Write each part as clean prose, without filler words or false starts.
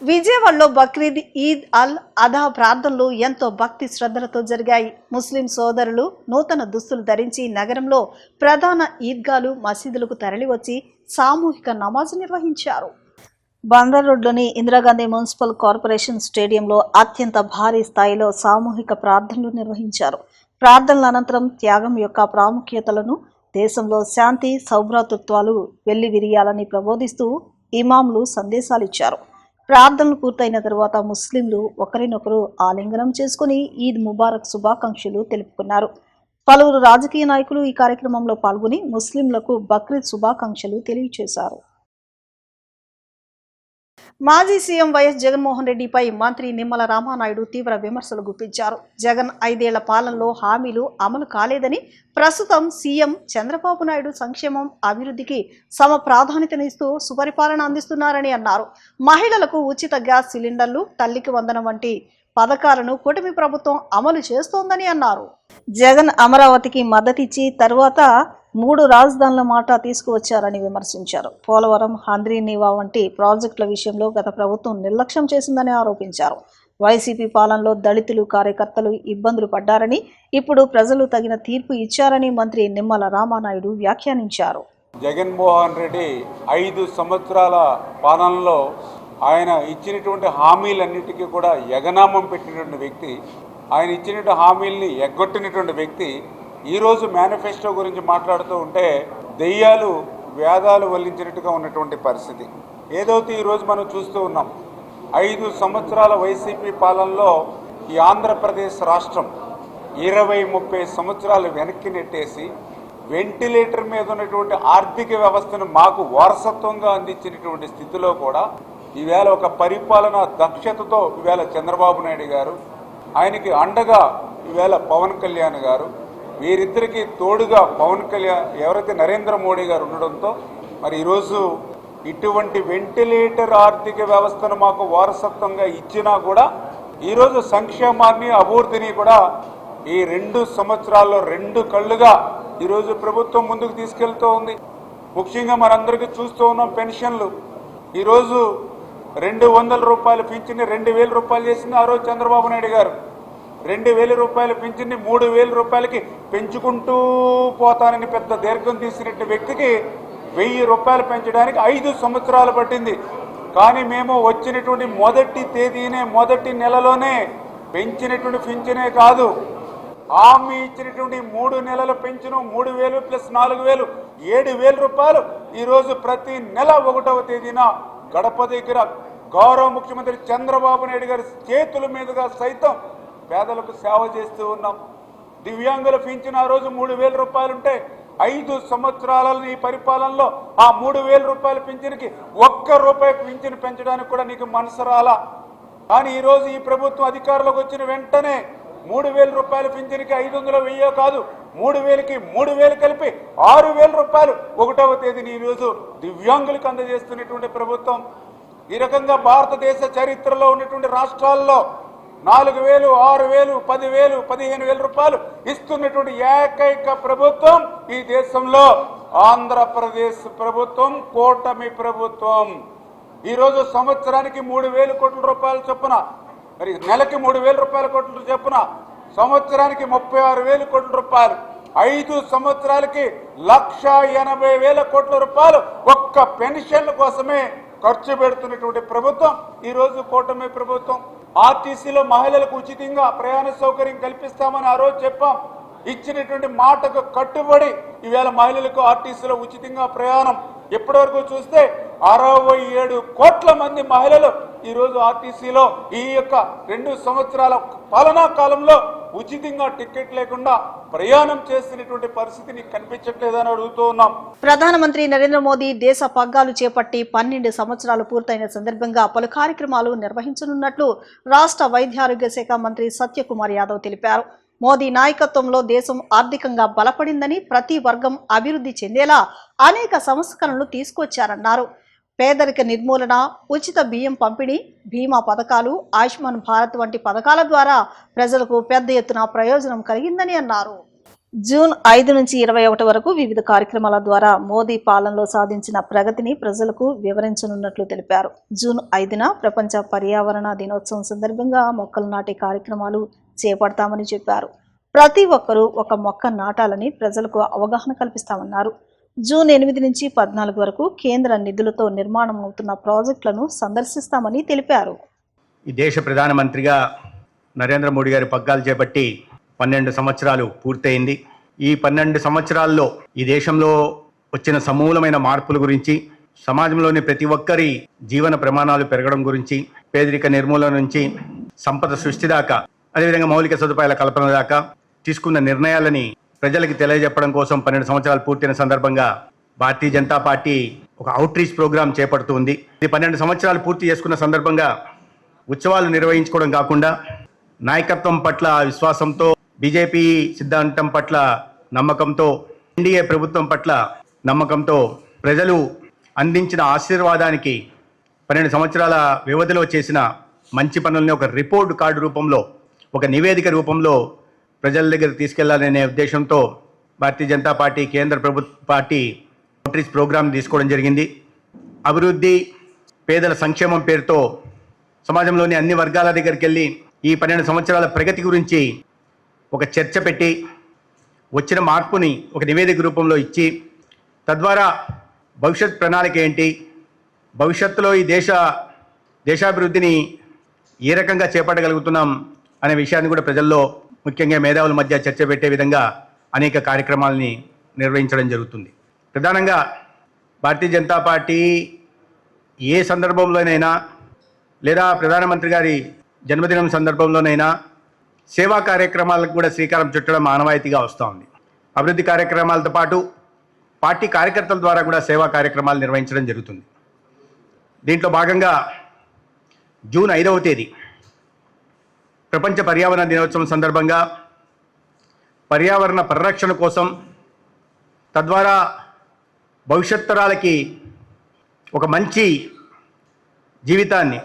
విజయవాడలో బక్రీద్ ఈద్ అల్ అదా ప్రార్థనలు ఎంతో భక్తి శ్రద్ధలతో జరిగాయి. ముస్లిం సోదరులు నూతన దుస్తులు ధరించి నగరంలో ప్రధాన ఈద్గాలు మసీదులకు తరలివచ్చి సామూహిక నమాజు నిర్వహించారు. బందర్ రోడ్లోని ఇందిరాగాంధీ మున్సిపల్ కార్పొరేషన్ స్టేడియంలో అత్యంత భారీ స్థాయిలో సామూహిక ప్రార్థనలు నిర్వహించారు. ప్రార్థనల అనంతరం త్యాగం యొక్క ప్రాముఖ్యతలను, దేశంలో శాంతి సౌభ్రాతృత్వాలు వెల్లివిరియాలని ప్రబోధిస్తూ ఇమాంలు సందేశాలిచ్చారు. ప్రార్థనలు పూర్తయిన తరువాత ముస్లింలు ఒకరినొకరు ఆలింగనం చేసుకుని ఈద్ ముబారక్ శుభాకాంక్షలు తెలుపుకున్నారు. పలువురు రాజకీయ నాయకులు ఈ కార్యక్రమంలో పాల్గొని ముస్లింలకు బక్రీద్ శుభాకాంక్షలు తెలియజేశారు. మాజీ సీఎం వైఎస్ జగన్మోహన్ రెడ్డిపై మంత్రి నిమ్మల రామానాయుడు తీవ్ర విమర్శలు గుప్పించారు. జగన్ 5 ఏళ్ల పాలనలో హామీలు అమలు కాలేదని, ప్రస్తుతం సీఎం చంద్రబాబు నాయుడు సంక్షేమం, అభివృద్ధికి సమ ప్రాధాన్యతనిస్తూ సుపరిపాలన అందిస్తున్నారని అన్నారు. మహిళలకు ఉచిత గ్యాస్ సిలిండర్లు, తల్లికి వందనం వంటి పథకాలను కూటమి ప్రభుత్వం అమలు చేస్తోందని అన్నారు. జగన్ అమరావతికి మద్దతిచ్చి తరువాత 3 రాజధానుల మాట తీసుకువచ్చారని విమర్శించారు. పోలవరం, హంద్రీనీవా వంటి ప్రాజెక్టుల విషయంలో గత ప్రభుత్వం నిర్లక్ష్యం చేసిందని ఆరోపించారు. వైసీపీ పాలనలో దళితులు, కార్యకర్తలు ఇబ్బందులు పడ్డారని, ఇప్పుడు ప్రజలు తగిన తీర్పు ఇచ్చారని మంత్రి నిమ్మల రామానాయుడు వ్యాఖ్యానించారు. జగన్మోహన్ రెడ్డి 5 సంవత్సరాల పాలనలో ఆయన ఇచ్చినటువంటి హామీలన్నిటికీ కూడా ఎగనామం పెట్టినటువంటి వ్యక్తి, ఆయన ఇచ్చినటువంటి హామీల్ని ఎగ్గొట్టినటువంటి వ్యక్తి ఈరోజు మేనిఫెస్టో గురించి మాట్లాడుతూ ఉంటే దెయ్యాలు వేదాలు వల్లించినట్టుగా ఉన్నటువంటి పరిస్థితి. ఏదైతే ఈరోజు మనం చూస్తూ ఉన్నాం, 5 సంవత్సరాల వైసీపీ పాలనలో ఈ ఆంధ్రప్రదేశ్ రాష్ట్రం 20-30 సంవత్సరాలు వెనక్కి నెట్టేసి వెంటిలేటర్ మీద ఉన్నటువంటి ఆర్థిక వ్యవస్థను మాకు వారసత్వంగా అందించినటువంటి స్థితిలో కూడా ఈవేళ ఒక పరిపాలన దక్షతతో ఈవేళ చంద్రబాబు నాయుడు గారు, ఆయనకి అండగా ఈవేళ పవన్ కళ్యాణ్ గారు, వీరిద్దరికీ తోడుగా పవన్ కళ్యాణ్ ఎవరైతే నరేంద్ర మోడీ గారు ఉండడంతో మరి ఈరోజు ఇటువంటి వెంటిలేటర్ ఆర్థిక వ్యవస్థను మాకు వారసత్వంగా ఇచ్చినా కూడా ఈరోజు సంక్షేమాన్ని, అభివృద్ధిని కూడా ఈ 2 సంవత్సరాల్లో 2 కళ్ళుగా ఈరోజు ప్రభుత్వం ముందుకు తీసుకెళ్తూ ఉంది. ముఖ్యంగా మనందరికీ చూస్తూ ఉన్నాం, పెన్షన్లు ఈరోజు 200 రూపాయలు పింఛన్ని 2000 రూపాయలు చేసింది ఆ రోజు చంద్రబాబు నాయుడు గారు. 2000 రూపాయలు పింఛన్ని 3000 రూపాయలకి పెంచుకుంటూ పోతానని పెద్ద దీర్ఘం తీసినట్టు వ్యక్తికి 1000 రూపాయలు పెంచడానికి 5 సంవత్సరాలు పట్టింది. కానీ మేము వచ్చినటువంటి మొదటి తేదీనే, మొదటి నెలలోనే పెంచినటువంటి పింఛనే కాదు, హామీ ఇచ్చినటువంటి 3 నెలల పెంచును 3000 ప్లస్ 4000 7000 రూపాయలు ఈరోజు ప్రతి నెల 1వ తేదీన గడప దగ్గర గౌరవ ముఖ్యమంత్రి చంద్రబాబు నాయుడు గారి చేతుల మీదుగా సైతం పేదలకు సేవ చేస్తూ ఉన్నాం. దివ్యాంగుల పింఛను ఆ రోజు 3000 రూపాయలుంటే 5 సంవత్సరాల ఈ పరిపాలనలో ఆ 3000 రూపాయల పింఛన్కి 1 రూపాయి పింఛను పెంచడానికి కూడా నీకు మనసు రాలా. కానీ ఈరోజు ఈ ప్రభుత్వం అధికారంలోకి వచ్చిన వెంటనే 3000 రూపాయల పింఛన్కి 500 1000 కాదు, 3000కి 3000 కలిపి 6000 రూపాయలు 1వ తేదీని ఈరోజు దివ్యాంగులకు అందజేస్తున్నటువంటి ప్రభుత్వం. ఈ రకంగా భారతదేశ చరిత్రలో ఉన్నటువంటి రాష్ట్రాల్లో 4000, 6000, 10,000, 15,000 రూపాయలు ఇస్తున్నటువంటి ఏకైక ప్రభుత్వం ఈ దేశంలో ఆంధ్రప్రదేశ్ ప్రభుత్వం, కూటమి ప్రభుత్వం. ఈరోజు సంవత్సరానికి 3,000 కోట్ల రూపాయల చొప్పున, మరి నెలకి 3,000 రూపాయల కోట్ల చొప్పున సంవత్సరానికి 36,000 కోట్ల రూపాయలు, 5 సంవత్సరాలకి 1,80,000 కోట్ల రూపాయలు ఒక్క పెన్షన్ల కోసమే ఖర్చు పెడుతున్నటువంటి ప్రభుత్వం ఈరోజు కూటమి ప్రభుత్వం. ఆర్టీసీలో మహిళలకు ఉచితంగా ప్రయాణ సౌకర్యం కల్పిస్తామని ఆ రోజు చెప్పాం. ఇచ్చినటువంటి మాటకు కట్టుబడి ఈవేళ మహిళలకు ఆర్టీసీలో ఉచితంగా ప్రయాణం. ఇప్పటివరకు చూస్తే 67 కోట్ల మంది మహిళలు ఈరోజు ఆర్టీసీలో ఈ యొక్క 2 సంవత్సరాల పాలనా కాలంలో ఉచితంగా టికెట్ లేకుండా ప్రయాణం చేసినటువంటి పరిస్థితిని కనిపించట్లేదని అడుగుతూ ఉన్నాం. ప్రధానమంత్రి నరేంద్ర మోదీ దేశ పగ్గాలు చేపట్టి 12 సంవత్సరాలు పూర్తయిన సందర్భంగా పలు కార్యక్రమాలు నిర్వహించనున్నట్లు రాష్ట్ర వైద్యారోగ్య శాఖ మంత్రి సత్యకుమార్ యాదవ్ తెలిపారు. మోదీ నాయకత్వంలో దేశం ఆర్థికంగా బలపడిందని, ప్రతి వర్గం అభివృద్ధి చెందేలా అనేక సంస్కరణలు తీసుకొచ్చారన్నారు. పేదరిక నిర్మూలన, ఉచిత బియ్యం పంపిణీ, బీమా పథకాలు, ఆయుష్మాన్ భారత్ వంటి పథకాల ద్వారా ప్రజలకు పెద్ద ఎత్తున ప్రయోజనం కలిగిందని అన్నారు. జూన్ 5 నుంచి 21 వరకు వివిధ కార్యక్రమాల ద్వారా మోదీ పాలనలో సాధించిన ప్రగతిని ప్రజలకు వివరించనున్నట్లు తెలిపారు. జూన్ 5న ప్రపంచ పర్యావరణ దినోత్సవం సందర్భంగా మొక్కలు నాటే కార్యక్రమాలు చేపడతామని చెప్పారు. ప్రతి ఒక్కరూ ఒక మొక్క నాటాలని ప్రజలకు అవగాహన కల్పిస్తామన్నారు. జూన్ 8 నుంచి 14 వరకు కేంద్ర నిధులతో నిర్మాణం అవుతున్న ప్రాజెక్టులను సందర్శిస్తామని తెలిపారు. ఈ దేశ ప్రధానమంత్రిగా నరేంద్ర మోడీ గారి పగ్గాలు చేపట్టి 12 సంవత్సరాలు పూర్తయింది. ఈ 12 సంవత్సరాల్లో ఈ దేశంలో వచ్చిన సమూలమైన మార్పుల గురించి, సమాజంలోని ప్రతి ఒక్కరి జీవన ప్రమాణాలు పెరగడం గురించి, పేదరిక నిర్మూలన నుంచి సంపద సృష్టి దాకా, అదేవిధంగా మౌలిక సదుపాయాల కల్పన దాకా తీసుకున్న నిర్ణయాలని ప్రజలకి తెలియజెప్పడం కోసం 12 సంవత్సరాలు పూర్తయిన సందర్భంగా భారతీయ జనతా పార్టీ ఒక అవుట్ రీచ్ ప్రోగ్రాం చేపడుతుంది. ఇది 12 సంవత్సరాలు పూర్తి చేసుకున్న సందర్భంగా ఉత్సవాలు నిర్వహించుకోవడం కాకుండా నాయకత్వం పట్ల విశ్వాసంతో, బీజేపీ సిద్ధాంతం పట్ల నమ్మకంతో, ఎన్డీఏ ప్రభుత్వం పట్ల నమ్మకంతో ప్రజలు అందించిన ఆశీర్వాదానికి 12 సంవత్సరాల వ్యవధిలో చేసిన మంచి పనుల్ని ఒక రిపోర్ట్ కార్డు రూపంలో, ఒక నివేదిక రూపంలో ప్రజల దగ్గర తీసుకెళ్లాలనే ఉద్దేశంతో భారతీయ జనతా పార్టీ కేంద్ర ప్రభుత్వ పార్టీ అవుట్రీచ్ ప్రోగ్రాం తీసుకోవడం జరిగింది. అభివృద్ధి, పేదల సంక్షేమం పేరుతో సమాజంలోని అన్ని వర్గాల దగ్గరికి వెళ్ళి ఈ 12 సంవత్సరాల ప్రగతి గురించి ఒక చర్చ పెట్టి వచ్చిన మార్పుని ఒక నివేదిక రూపంలో ఇచ్చి, తద్వారా భవిష్యత్ ప్రణాళిక ఏంటి, భవిష్యత్తులో ఈ దేశాభివృద్ధిని ఏ రకంగా చేపట్టగలుగుతున్నాం అనే విషయాన్ని కూడా ప్రజల్లో, ముఖ్యంగా మేధావుల మధ్య చర్చ పెట్టే విధంగా అనేక కార్యక్రమాలని నిర్వహించడం జరుగుతుంది. ప్రధానంగా భారతీయ జనతా పార్టీ ఏ సందర్భంలోనైనా, లేదా ప్రధానమంత్రి గారి జన్మదినం సందర్భంలోనైనా సేవా కార్యక్రమాలకు కూడా శ్రీకారం చుట్టడం ఆనవాయితీగా వస్తూ ఉంది. అభివృద్ధి కార్యక్రమాలతో పాటు పార్టీ కార్యకర్తల ద్వారా కూడా సేవా కార్యక్రమాలు నిర్వహించడం జరుగుతుంది. దీంట్లో భాగంగా జూన్ 5వ తేదీ ప్రపంచ పర్యావరణ దినోత్సవం సందర్భంగా పర్యావరణ పరిరక్షణ కోసం, తద్వారా భవిష్యత్ తరాలకి ఒక మంచి జీవితాన్ని,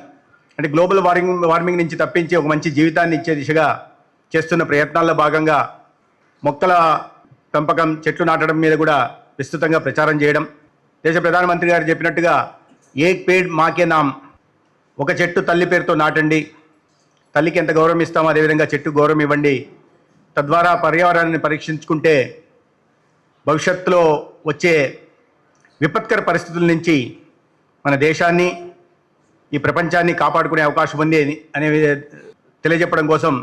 అంటే గ్లోబల్ వార్మింగ్ నుంచి తప్పించి ఒక మంచి జీవితాన్ని ఇచ్చే దిశగా చేస్తున్న ప్రయత్నాల్లో భాగంగా మొక్కల పెంపకం, చెట్లు నాటడం మీద కూడా విస్తృతంగా ప్రచారం చేయడం. దేశ ప్రధానమంత్రి గారు చెప్పినట్టుగా ఏక్ పేడ్ మాకే నామ్, ఒక చెట్టు తల్లి పేరుతో నాటండి, తల్లికి ఎంత గౌరవం ఇస్తామో అదేవిధంగా చెట్టు గౌరవం ఇవ్వండి, తద్వారా పర్యావరణాన్ని పరీక్షించుకుంటే భవిష్యత్తులో వచ్చే విపత్కర పరిస్థితుల నుంచి మన దేశాన్ని, ఈ ప్రపంచాన్ని కాపాడుకునే అవకాశం ఉంది అనే తెలియజెప్పడం కోసం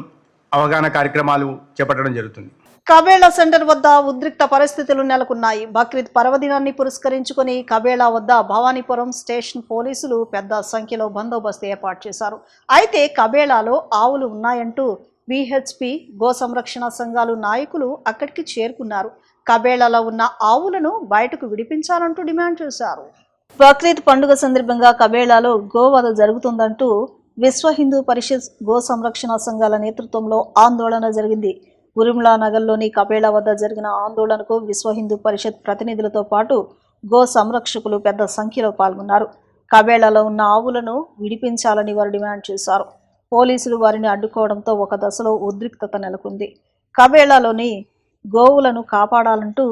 అవగాహన కార్యక్రమాలు చేపట్టడం జరుగుతుంది. కబేళా సెంటర్ వద్ద ఉద్రిక్త పరిస్థితులు నెలకొన్నాయి. బక్రీద్ పర్వదినాన్ని పురస్కరించుకుని కబేళా వద్ద భవానీపురం స్టేషన్ పోలీసులు పెద్ద సంఖ్యలో బందోబస్తు ఏర్పాటు చేశారు. అయితే కబేళాలో ఆవులు ఉన్నాయంటూ విహెచ్పి, గో సంరక్షణ సంఘాలు నాయకులు అక్కడికి చేరుకున్నారు. కబేళాలో ఉన్న ఆవులను బయటకు విడిపించాలంటూ డిమాండ్ చేశారు. బక్రీద్ పండుగ సందర్భంగా కబేళాలో గోవధ జరుగుతుందంటూ విశ్వ హిందూ పరిషత్, గో సంరక్షణ సంఘాల నేతృత్వంలో ఆందోళన జరిగింది. ఉరిమ్లా నగర్లోని కబేళా వద్ద జరిగిన ఆందోళనకు విశ్వ హిందూ పరిషత్ ప్రతినిధులతో పాటు గో సంరక్షకులు పెద్ద సంఖ్యలో పాల్గొన్నారు. కబేళాలో ఉన్న ఆవులను విడిపించాలని వారు డిమాండ్ చేశారు. పోలీసులు వారిని అడ్డుకోవడంతో ఒక దశలో ఉద్రిక్తత నెలకొంది. కబేళాలోని గోవులను కాపాడాలంటూ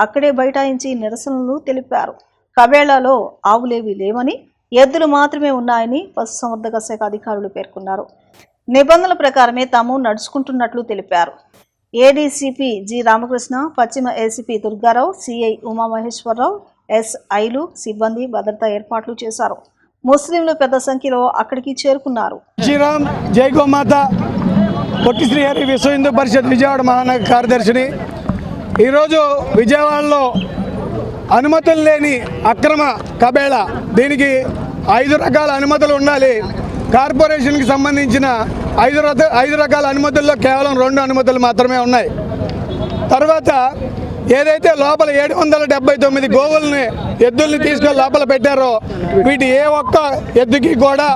అక్కడే బైఠాయించి నిరసనలు తెలిపారు. కబేళాలో ఆవులేవి లేవని, ఎద్దులు మాత్రమే ఉన్నాయని పశుసంవర్ధక శాఖ అధికారులు పేర్కొన్నారు. నిబంధనల ప్రకారమే తాము నడుచుకుంటున్నట్లు తెలిపారు. ఏడీసీపీ జి రామకృష్ణ, పశ్చిమ ఏసీపీ దుర్గారావు, సిఐ ఉమామహేశ్వరరావు, ఎస్ఐలు సిబ్బంది భద్రతా ఏర్పాట్లు చేశారు. ముస్లింలు పెద్ద సంఖ్యలో అక్కడికి చేరుకున్నారు. శ్రీరామ్, జై గోమాత. పొట్టి శ్రీహరి విశ్వ హిందూ పరిషత్ విజయవాడ మహానగర కార్యదర్శిని. ఈరోజు విజయవాడలో అనుమతులు లేని అక్రమ కబేళా, దీనికి 5 రకాల అనుమతులు ఉండాలి. కార్పొరేషన్కి సంబంధించిన 5 రకాల అనుమతుల్లో కేవలం 2 అనుమతులు మాత్రమే ఉన్నాయి. తర్వాత ఏదైతే లోపల 779 గోవుల్ని, ఎద్దుల్ని తీసుకొని లోపల పెట్టారో, వీటి ఏ ఒక్క ఎద్దుకి కూడా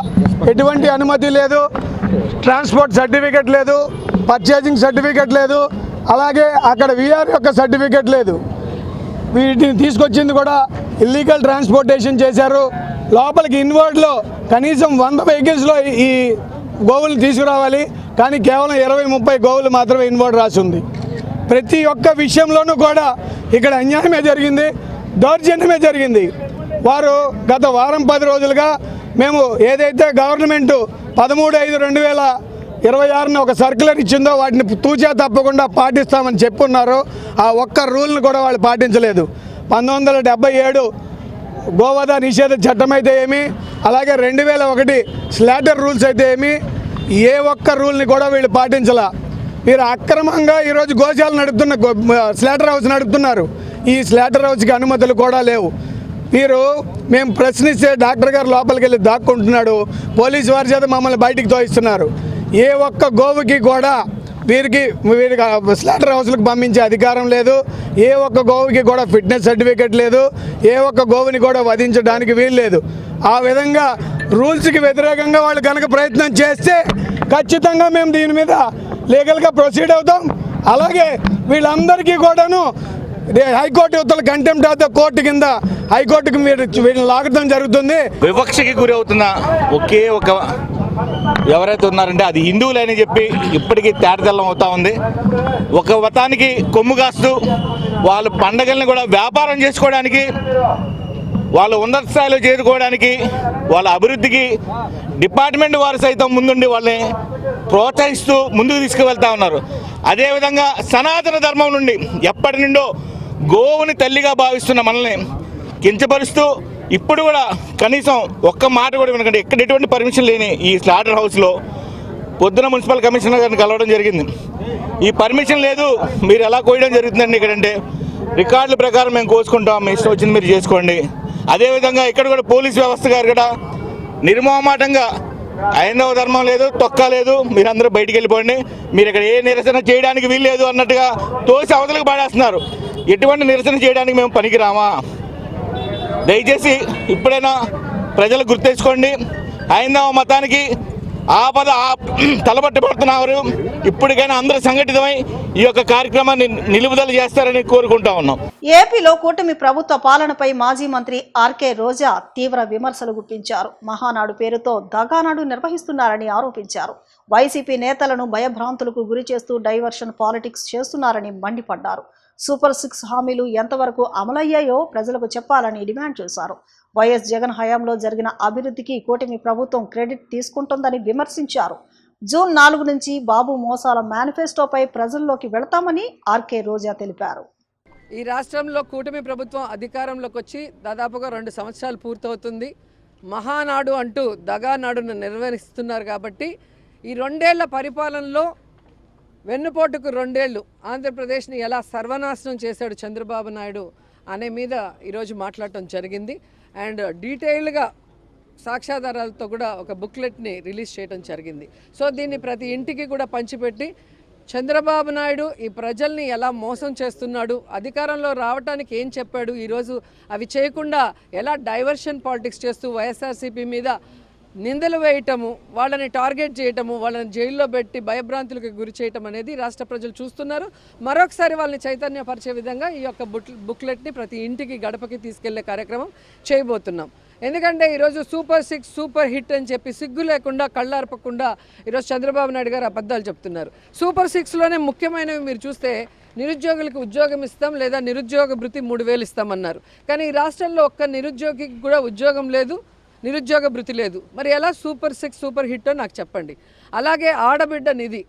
ఎటువంటి అనుమతి లేదు, ట్రాన్స్పోర్ట్ సర్టిఫికెట్ లేదు, పర్చేజింగ్ సర్టిఫికెట్ లేదు, అలాగే అక్కడ విఆర్ యొక్క సర్టిఫికెట్ లేదు. వీటిని తీసుకొచ్చింది కూడా ఇల్లీగల్ ట్రాన్స్పోర్టేషన్ చేశారు. లోపలికి ఇన్వర్డ్లో కనీసం 100 వెహికల్స్లో ఈ గోవులు తీసుకురావాలి, కానీ కేవలం 20-30 గోవులు మాత్రమే ఇన్వర్డ్ రాసి ఉంది. ప్రతి ఒక్క విషయంలోనూ కూడా ఇక్కడ అన్యాయమే జరిగింది, దౌర్జన్యమే జరిగింది. వారు గత వారం 10 రోజులుగా మేము ఏదైతే గవర్నమెంట్ 13/5/2026 ఒక సర్క్యులర్ ఇచ్చిందో వాటిని తూచా తప్పకుండా పాటిస్తామని చెప్పున్నారో ఆ ఒక్క రూల్ని కూడా వాళ్ళు పాటించలేదు. 1977 గోవధ నిషేధ చట్టం అయితే ఏమి, అలాగే 2001 స్లాటర్ రూల్స్ అయితే ఏమి, ఏ ఒక్క రూల్ని కూడా వీళ్ళు పాటించాల. వీరు అక్రమంగా ఈరోజు గోశాల నడుపుతున్న స్లాటర్ హౌస్ నడుపుతున్నారు. ఈ స్లాటర్ హౌస్కి అనుమతులు కూడా లేవు. వీరు మేము ప్రశ్నిస్తే డాక్టర్ గారు లోపలికి వెళ్ళి దాక్కుంటున్నాడు, పోలీసు వారి చేత మమ్మల్ని బయటికి తోయిస్తున్నారు. ఏ ఒక్క గోవుకి కూడా వీరికి స్లాటర్ హౌస్లకు పంపించే అధికారం లేదు. ఏ ఒక్క గోవుకి కూడా ఫిట్నెస్ సర్టిఫికేట్ లేదు. ఏ ఒక్క గోవుని కూడా వధించడానికి వీలు లేదు. ఆ విధంగా రూల్స్కి వ్యతిరేకంగా వాళ్ళు కనుక ప్రయత్నం చేస్తే ఖచ్చితంగా మేము దీని మీద లీగల్గా ప్రొసీడ్ అవుతాం. అలాగే వీళ్ళందరికీ కూడాను హైకోర్టు ఉత్తర్వుల కంటెంప్ట్ ఆఫ్ ద కోర్టు కింద హైకోర్టుకు వీళ్ళని లాగడం జరుగుతుంది. వివక్షకి గురి అవుతున్న ఒకే ఒక ఎవరైతే ఉన్నారంటే అది హిందువులని చెప్పి ఇప్పటికీ తేటతెల్లం అవుతా ఉంది. ఒక మతానికి కొమ్ము కాస్తూ వాళ్ళు పండగల్ని కూడా వ్యాపారం చేసుకోవడానికి, వాళ్ళు ఉన్నత స్థాయిలో చేరుకోవడానికి, వాళ్ళ అభివృద్ధికి డిపార్ట్మెంట్ వారు సైతం ముందుండి వాళ్ళని ప్రోత్సహిస్తూ ముందుకు తీసుకువెళ్తా ఉన్నారు. అదేవిధంగా సనాతన ధర్మం నుండి ఎప్పటి నుండో గోవుని తల్లిగా భావిస్తున్న మనల్ని కించపరుస్తూ ఇప్పుడు కూడా కనీసం ఒక్క మాట కూడా వినకండి. ఎక్కడ ఎటువంటి పర్మిషన్ లేని ఈ స్లాటర్ హౌస్లో పొద్దున మున్సిపల్ కమిషనర్ గారిని కలవడం జరిగింది. ఈ పర్మిషన్ లేదు, మీరు ఎలా కోయడం జరుగుతుందండి ఇక్కడంటే, రికార్డుల ప్రకారం మేము కోసుకుంటాం, మీ ఇష్టం వచ్చింది మీరు చేసుకోండి. అదేవిధంగా ఇక్కడ కూడా పోలీస్ వ్యవస్థ గారు కూడా నిర్మోహమాటంగా హైందవ ధర్మం లేదు, తొక్క లేదు, మీరందరూ బయటికి వెళ్ళిపోండి, మీరు ఇక్కడ ఏ నిరసన చేయడానికి వీల్లేదు అన్నట్టుగా తోసి అవతలకు పాడేస్తున్నారు. ఎటువంటి నిరసన చేయడానికి మేము పనికిరామా? దయచేసి ఇప్పుడైనా ప్రజలు గుర్తించుకోండి. హైందవ మతానికి ఆపద తలబట్టబడుతున్నారు. ఇప్పటికైనా అందరూ సంఘటితమై ఈ యొక్క కార్యక్రమాన్ని నిలుపుదల చేస్తారని కోరుకుంటా ఉన్నాం. ఏపీలో కూటమి ప్రభుత్వ పాలనపై మాజీ మంత్రి ఆర్కే రోజా తీవ్ర విమర్శలు గుప్పించారు. మహానాడు పేరుతో దగానాడు నిర్వహిస్తున్నారని ఆరోపించారు. వైసీపీ నేతలను భయభ్రాంతులకు గురి చేస్తూ డైవర్షన్ పాలిటిక్స్ చేస్తున్నారని మండిపడ్డారు. సూపర్ 6 హామీలు ఎంతవరకు అమలయ్యాయో ప్రజలకు చెప్పాలని డిమాండ్ చేశారు. వైఎస్ జగన్ హయాంలో జరిగిన అభివృద్ధికి కూటమి ప్రభుత్వం క్రెడిట్ తీసుకుంటోందని విమర్శించారు. జూన్ 4 నుంచి బాబు మోసాల మేనిఫెస్టోపై ప్రజల్లోకి వెళతామని ఆర్కే రోజా తెలిపారు. ఈ రాష్ట్రంలో కూటమి ప్రభుత్వం అధికారంలోకి వచ్చి దాదాపుగా 2 సంవత్సరాలు పూర్తవుతుంది. మహానాడు అంటూ దగానాడును నిర్వహిస్తున్నారు. కాబట్టి ఈ 2 ఏళ్ల పరిపాలనలో వెన్నుపోటుకు 2 ఏళ్ళు ఆంధ్రప్రదేశ్ని ఎలా సర్వనాశనం చేశాడు చంద్రబాబు నాయుడు అనే మీద ఈరోజు మాట్లాడటం జరిగింది. అండ్ డీటెయిల్గా సాక్ష్యాధారాలతో కూడా ఒక బుక్లెట్ని రిలీజ్ చేయడం జరిగింది. సో దీన్ని ప్రతి ఇంటికి కూడా పంచిపెట్టి చంద్రబాబు నాయుడు ఈ ప్రజల్ని ఎలా మోసం చేస్తున్నాడు, అధికారంలో రావడానికి ఏం చెప్పాడు, ఈరోజు అవి చేయకుండా ఎలా డైవర్షన్ పాలిటిక్స్ చేస్తూ వైఎస్ఆర్సీపీ మీద నిందలు వేయటము, వాళ్ళని టార్గెట్ చేయటము, వాళ్ళని జైల్లో పెట్టి భయభ్రాంతులకు గురి చేయటం అనేది రాష్ట్ర ప్రజలు చూస్తున్నారు. మరొకసారి వాళ్ళని చైతన్యపరిచే విధంగా ఈ యొక్క బుక్లెట్ని ప్రతి ఇంటికి గడపకి తీసుకెళ్లే కార్యక్రమం చేయబోతున్నాం. ఎందుకంటే ఈరోజు సూపర్ 6 సూపర్ హిట్ అని చెప్పి సిగ్గు లేకుండా కళ్ళార్పకుండా ఈరోజు చంద్రబాబు నాయుడు గారు అబద్ధాలు చెప్తున్నారు. సూపర్ 6లోనే ముఖ్యమైనవి మీరు చూస్తే నిరుద్యోగులకు ఉద్యోగం ఇస్తాం లేదా నిరుద్యోగ భృతి 3000 ఇస్తామన్నారు. కానీ ఈ రాష్ట్రంలో ఒక్క నిరుద్యోగికి కూడా ఉద్యోగం లేదు, నిరుద్యోగ భృతి లేదు. మరి ఎలా సూపర్ 6 సూపర్ హిట్టో నాకు చెప్పండి. అలాగే ఆడబిడ్డ నిధి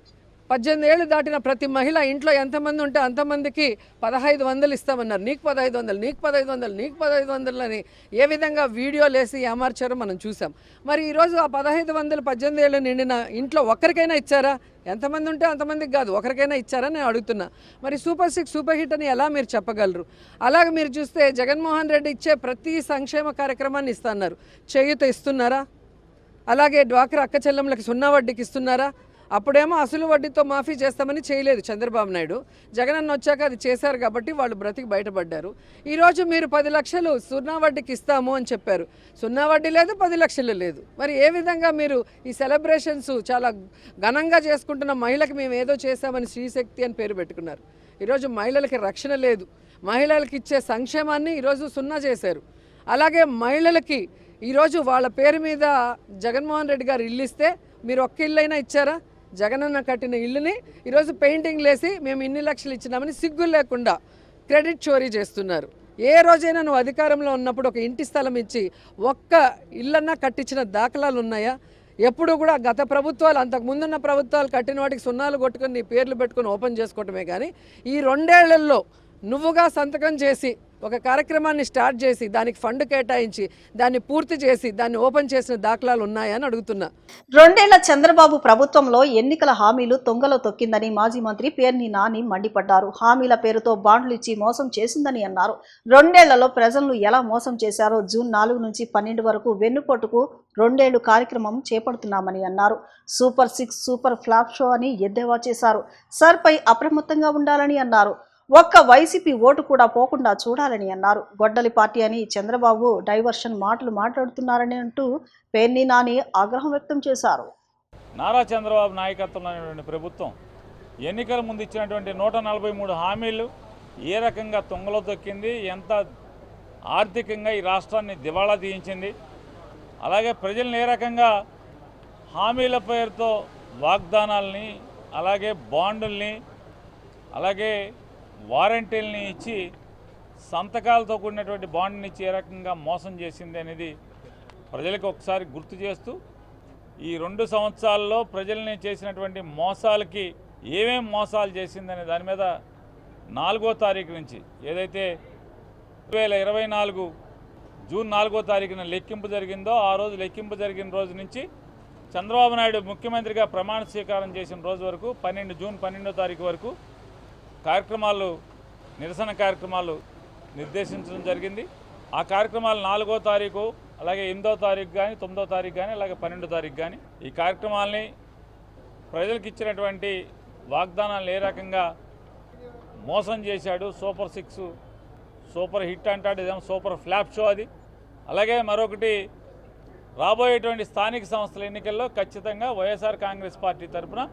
18 ఏళ్ళు దాటిన ప్రతి మహిళ ఇంట్లో ఎంతమంది ఉంటే అంతమందికి 1500 ఇస్తామన్నారు. నీకు 1500, నీకు 1500, నీకు 1500 అని ఏ విధంగా వీడియోలు వేసి ఏమార్చారో మనం చూసాం. మరి ఈరోజు ఆ 1500 18 ఏళ్ళు నిండిన ఇంట్లో ఒక్కరికైనా ఇచ్చారా? ఎంతమంది ఉంటే అంతమందికి కాదు, ఒకరికైనా ఇచ్చారని నేను అడుగుతున్నా. మరి సూపర్ 6 సూపర్ హిట్ అని ఎలా మీరు చెప్పగలరు? అలాగే మీరు చూస్తే జగన్మోహన్ రెడ్డి ఇచ్చే ప్రతి సంక్షేమ కార్యక్రమాన్ని ఇస్తున్నారు. చేయూత ఇస్తున్నారా? అలాగే డ్వాక్రా అక్క చెల్లెమ్మలకి 0 వడ్డీకి ఇస్తున్నారా? అప్పుడేమో అసలు వడ్డీతో మాఫీ చేస్తామని చేయలేదు చంద్రబాబు నాయుడు. జగనన్న వచ్చాక అది చేశారు కాబట్టి వాళ్ళు బ్రతికి బయటపడ్డారు. ఈరోజు మీరు 10 లక్షలు 0 వడ్డీకి ఇస్తాము అని చెప్పారు. 0 వడ్డీ లేదు, 10 లక్షలు లేదు. మరి ఏ విధంగా మీరు ఈ సెలబ్రేషన్స్ చాలా ఘనంగా చేసుకుంటున్న మహిళకి మేము ఏదో చేశామని శ్రీశక్తి అని పేరు పెట్టుకున్నారు. ఈరోజు మహిళలకి రక్షణ లేదు. మహిళలకి ఇచ్చే సంక్షేమాన్ని ఈరోజు 0 చేశారు. అలాగే మహిళలకి ఈరోజు వాళ్ళ పేరు మీద జగన్మోహన్ రెడ్డి గారు ఇల్లు ఇస్తే మీరు ఒక్క ఇల్లు అయినా ఇచ్చారా? జగనన్న కట్టిన ఇల్లుని ఈరోజు పెయింటింగ్ లేసి మేము ఇన్ని లక్షలు ఇచ్చినామని సిగ్గు లేకుండా క్రెడిట్ చోరీ చేస్తున్నారు. ఏ రోజైనా నువ్వు అధికారంలో ఉన్నప్పుడు ఒక ఇంటి స్థలం ఇచ్చి ఒక్క ఇల్లన్నా కట్టించిన దాఖలాలు ఉన్నాయా? ఎప్పుడు కూడా గత ప్రభుత్వాలు, అంతకు ముందున్న ప్రభుత్వాలు కట్టిన వాటికి సున్నాలు కొట్టుకొని నీ పేర్లు పెట్టుకొని ఓపెన్ చేసుకోవటమే కానీ ఈ 2 ఏళ్లలో నువ్వుగా సంతకం చేసి ఒక కార్యక్రమాన్ని స్టార్ట్ చేసి దానికి ఫండ్ కేటాయించి దాన్ని పూర్తి చేసి దాన్ని ఓపెన్ చేసిన దాఖలాలు ఉన్నాయని అడుగుతున్నా. 2 ఏళ్ల చంద్రబాబు ప్రభుత్వంలో ఎన్నికల హామీలు తొంగలో తొక్కిందని మాజీ మంత్రి పేర్ని నాని మండిపడ్డారు. హామీల పేరుతో బాండ్లు ఇచ్చి మోసం చేసిందని అన్నారు. 2 ఏళ్లలో ప్రజలను ఎలా మోసం చేశారో జూన్ 4 నుంచి 12 వరకు వెన్నుపోటుకు 2 ఏళ్లు కార్యక్రమం చేపడుతున్నామని అన్నారు. సూపర్ 6 సూపర్ ఫ్లాప్ షో అని ఎద్దేవా చేశారు. సర్పై అప్రమత్తంగా ఉండాలని అన్నారు. ఒక్క వైసీపీ ఓటు కూడా పోకుండా చూడాలని అన్నారు. గొడ్డలి పార్టీ అని చంద్రబాబు డైవర్షన్ మాటలు మాట్లాడుతున్నారని అంటూ పేర్ని నాని ఆగ్రహం వ్యక్తం చేశారు. నారా చంద్రబాబు నాయకత్వంలోని ప్రభుత్వం ఎన్నికల ముందు ఇచ్చినటువంటి 143 హామీలు ఏ రకంగా తొంగలో తొక్కింది, ఎంత ఆర్థికంగా ఈ రాష్ట్రాన్ని దివాళా తీయించింది, అలాగే ప్రజల్ని ఏ రకంగా హామీల పేరుతో వాగ్దానాలని, అలాగే బాండుల్ని, అలాగే వారంటీల్ని ఇచ్చి సంతకాలతో కూడినటువంటి బాండ్ని ఇచ్చి ఏ రకంగా మోసం చేసింది అనేది ప్రజలకు ఒకసారి గుర్తు చేస్తూ ఈ 2 సంవత్సరాల్లో ప్రజల్ని చేసినటువంటి మోసాలకి ఏమేం మోసాలు చేసిందనే దాని మీద 4వ తారీఖు నుంచి ఏదైతే 2024 జూన్ 4వ తారీఖున లెక్కింపు జరిగిందో ఆ రోజు లెక్కింపు జరిగిన రోజు నుంచి చంద్రబాబు నాయుడు ముఖ్యమంత్రిగా ప్రమాణ స్వీకారం చేసిన రోజు వరకు జూన్ 12వ తారీఖు వరకు కార్యక్రమాలు, నిరసన కార్యక్రమాలు నిర్దేశించడం జరిగింది. ఆ కార్యక్రమాలు 4వ తారీఖు, అలాగే 8వ తారీఖు కానీ, 9వ తారీఖు కానీ, అలాగే 12వ తారీఖు కానీ ఈ కార్యక్రమాలని ప్రజలకు ఇచ్చినటువంటి వాగ్దానాలు ఏ రకంగా మోసం చేశాడు. సూపర్ 6 సూపర్ హిట్ అంటాడు, ఇదేమో సూపర్ ఫ్లాప్ షో అది. అలాగే మరొకటి, రాబోయేటువంటి స్థానిక సంస్థల ఎన్నికల్లో ఖచ్చితంగా వైఎస్ఆర్ కాంగ్రెస్ పార్టీ తరఫున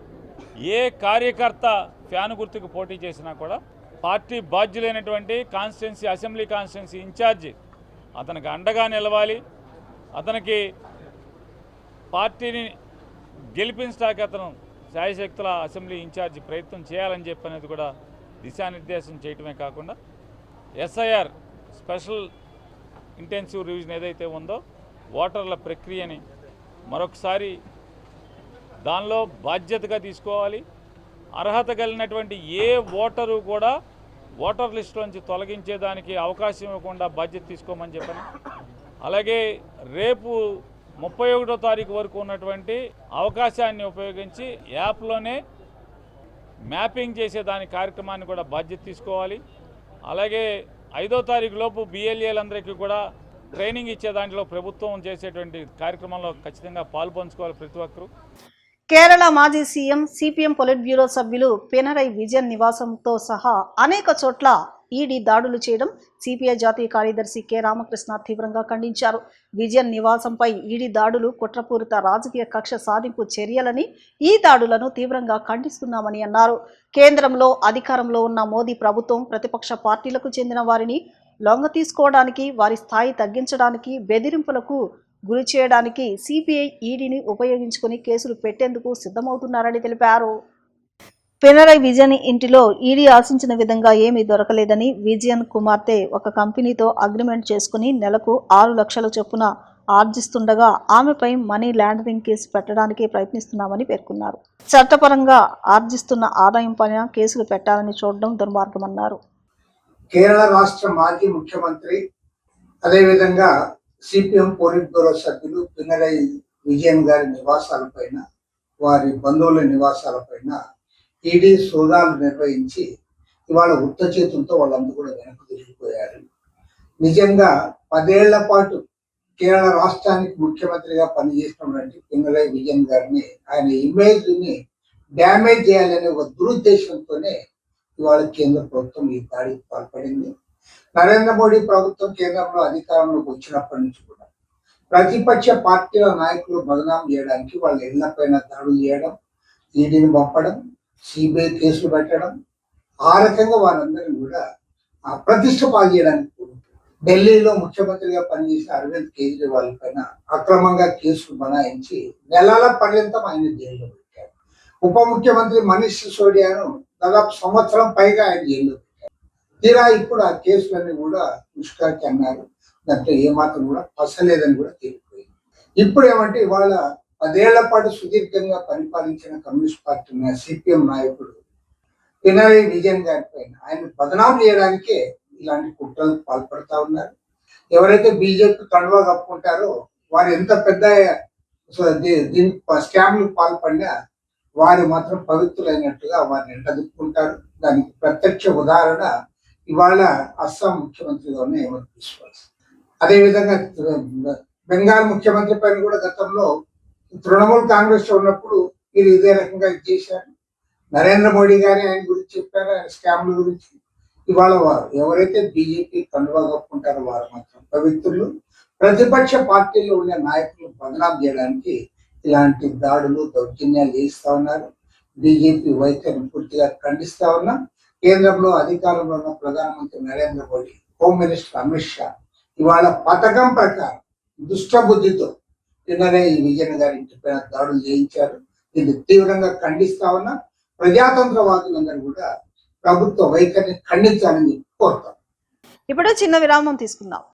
ఏ కార్యకర్త ఫ్యాన్ గుర్తుకు పోటీ చేసినా కూడా పార్టీ బాధ్యులైనటువంటి కాన్స్టిట్యున్సీ, అసెంబ్లీ కాన్స్టిట్యున్సీ ఇన్ఛార్జి అతనికి అండగా నిలవాలి, అతనికి పార్టీని గెలిపించడానికి అతను శాయశక్తుల అసెంబ్లీ ఇన్ఛార్జి ప్రయత్నం చేయాలని చెప్పి అనేది కూడా దిశానిర్దేశం చేయటమే కాకుండా ఎస్ఐఆర్ స్పెషల్ ఇంటెన్సివ్ రివిజన్ ఏదైతే ఉందో ఓటర్ల ప్రక్రియని మరొకసారి దానిలో బాధ్యతగా తీసుకోవాలి. అర్హత కలిగినటువంటి ఏ ఓటరు కూడా ఓటర్ లిస్టులోంచి తొలగించేదానికి అవకాశం ఇవ్వకుండా బాధ్యత తీసుకోమని చెప్పాను. అలాగే రేపు 31వ తారీఖు వరకు ఉన్నటువంటి అవకాశాన్ని ఉపయోగించి యాప్లోనే మ్యాపింగ్ చేసేదాని కార్యక్రమాన్ని కూడా బాధ్యత తీసుకోవాలి. అలాగే 5వ తారీఖు లోపు బిఎల్ఏలందరికీ కూడా ట్రైనింగ్ ఇచ్చే దాంట్లో ప్రభుత్వం చేసేటువంటి కార్యక్రమంలో ఖచ్చితంగా పాల్పంచుకోవాలి ప్రతి ఒక్కరూ. కేరళ మాజీ సీఎం సిపిఎం పొలిట్ బ్యూరో సభ్యులు పినరై విజయన్ నివాసంతో సహా అనేక చోట్ల ఈడీ దాడులు చేయడం సిపిఐ జాతీయ కార్యదర్శి కె రామకృష్ణ తీవ్రంగా ఖండించారు. విజయన్ నివాసంపై ఈడీ దాడులు కుట్రపూరిత రాజకీయ కక్ష సాధింపు చర్యలని, ఈ దాడులను తీవ్రంగా ఖండిస్తున్నామని అన్నారు. కేంద్రంలో అధికారంలో ఉన్న మోదీ ప్రభుత్వం ప్రతిపక్ష పార్టీలకు చెందిన వారిని లొంగ తీసుకోవడానికి, వారి స్థాయి తగ్గించడానికి, బెదిరింపులకు గురి చేయడానికి సిబిఐ ఈడీని ఉపయోగించుకుని కేసులు పెట్టేందుకు సిద్ధమవుతున్నారని తెలిపారు. పినరై విజయన్ ఇంటిలో ఈడీ ఆశించిన విధంగా ఏమీ దొరకలేదని, విజయన్ కుమార్తె ఒక కంపెనీతో అగ్రిమెంట్ చేసుకుని నెలకు 6 లక్షల చొప్పున ఆర్జిస్తుండగా ఆమెపై మనీ లాండరింగ్ కేసు పెట్టడానికి ప్రయత్నిస్తున్నామని పేర్కొన్నారు. చట్టపరంగా ఆర్జిస్తున్న ఆదాయం పైన కేసులు పెట్టాలని చూడడం దుర్మార్గమన్నారు. కేరళ రాష్ట్ర మాజీ ముఖ్యమంత్రి, అదేవిధంగా సిపిఎం పోలిట్ బ్యూరో సభ్యులు పినరై విజయన్ గారి నివాసాలపైన, వారి బంధువుల నివాసాలపైన ఈడీ సోదాలు నిర్వహించి ఇవాళ ఉత్త చేతులతో వాళ్ళందరూ కూడా వెనక్కి తిరిగిపోయారు. నిజంగా 10 ఏళ్ల పాటు కేరళ రాష్ట్రానికి ముఖ్యమంత్రిగా పనిచేసినటువంటి పినరై విజయన్ గారిని, ఆయన ఇమేజ్ ని డ్యామేజ్ చేయాలనే ఒక దురుద్దేశంతోనే ఇవాళ కేంద్ర ప్రభుత్వం ఈ దాడికి పాల్పడింది. నరేంద్ర మోడీ ప్రభుత్వం కేంద్రంలో అధికారంలోకి వచ్చినప్పటి నుంచి కూడా ప్రతిపక్ష పార్టీల నాయకులు బదనాం చేయడానికి వాళ్ళ ఇళ్లపైన దాడులు చేయడం, ఈడీని పంపడం, సిబిఐ కేసులు పెట్టడం, ఆ రకంగా వారందరినీ కూడా ప్రతిష్ట పాలు చేయడానికి ఢిల్లీలో ముఖ్యమంత్రిగా పనిచేసిన అరవింద్ కేజ్రీవాల్ పైన అక్రమంగా కేసులు బనాయించి నెలల పర్యంతం ఆయన జైల్లో పెట్టారు. ఉప ముఖ్యమంత్రి మనీష్ సిసోడియాను దాదాపు సంవత్సరం పైగా ఆయన జైల్లో పెట్టారు. తీరా ఇప్పుడు ఆ కేసులన్నీ కూడా ముష్కాకి అన్నారు, దాంట్లో ఏమాత్రం కూడా పసలేదని కూడా తేలిపోయింది. ఇప్పుడు ఏమంటే ఇవాళ 10 ఏళ్ల పాటు సుదీర్ఘంగా పరిపాలించిన కమ్యూనిస్ట్ పార్టీ సిపిఎం నాయకుడు పినరయి విజయన్ గారి పైన ఆయన బదనాం చేయడానికే ఇలాంటి కుట్రలకు పాల్పడతా ఉన్నారు. ఎవరైతే బీజేపీ కండువా కప్పుకుంటారో వారు ఎంత పెద్ద దీని స్కామ్లు పాల్పడినా వారు మాత్రం పవిత్రులైనట్టుగా వారిని ఎంటదిప్పుకుంటారు. దానికి ప్రత్యక్ష ఉదాహరణ ఇవాళ అస్సాం ముఖ్యమంత్రిగా ఉన్న హేమంత్ బిశ్వ. అదేవిధంగా బెంగాల్ ముఖ్యమంత్రి పైన కూడా గతంలో తృణమూల్ కాంగ్రెస్ లో ఉన్నప్పుడు వీరు ఇదే రకంగా చేశారు. నరేంద్ర మోడీ గారి ఆయన గురించి చెప్పారు, ఆయన స్కామ్ల గురించి. ఇవాళ వారు ఎవరైతే బీజేపీ కండువా కప్పుకుంటారో వారు మాత్రం పవిత్రులు. ప్రతిపక్ష పార్టీల్లో ఉండే నాయకులు బదనాం చేయడానికి ఇలాంటి దాడులు దౌర్జన్యాలు చేయిస్తా ఉన్నారు. బీజేపీ వైఖరిని పూర్తిగా ఖండిస్తా ఉన్నాం. కేంద్రంలో అధికారంలో ఉన్న ప్రధానమంత్రి నరేంద్ర మోడీ, హోమ్ మినిస్టర్ అమిత్ షా ఇవాళ పథకం ప్రకారం దుష్టబుద్ధితో పినరయి విజయన్ గారి ఇంటిపైన దాడులు చేయించారు. దీన్ని తీవ్రంగా ఖండిస్తా ఉన్నా. ప్రజాతంత్రవాదులందరూ కూడా ప్రభుత్వ వైఖరిని ఖండించాలని కోరుతాం. ఇప్పుడు చిన్న విరామం తీసుకుందాం.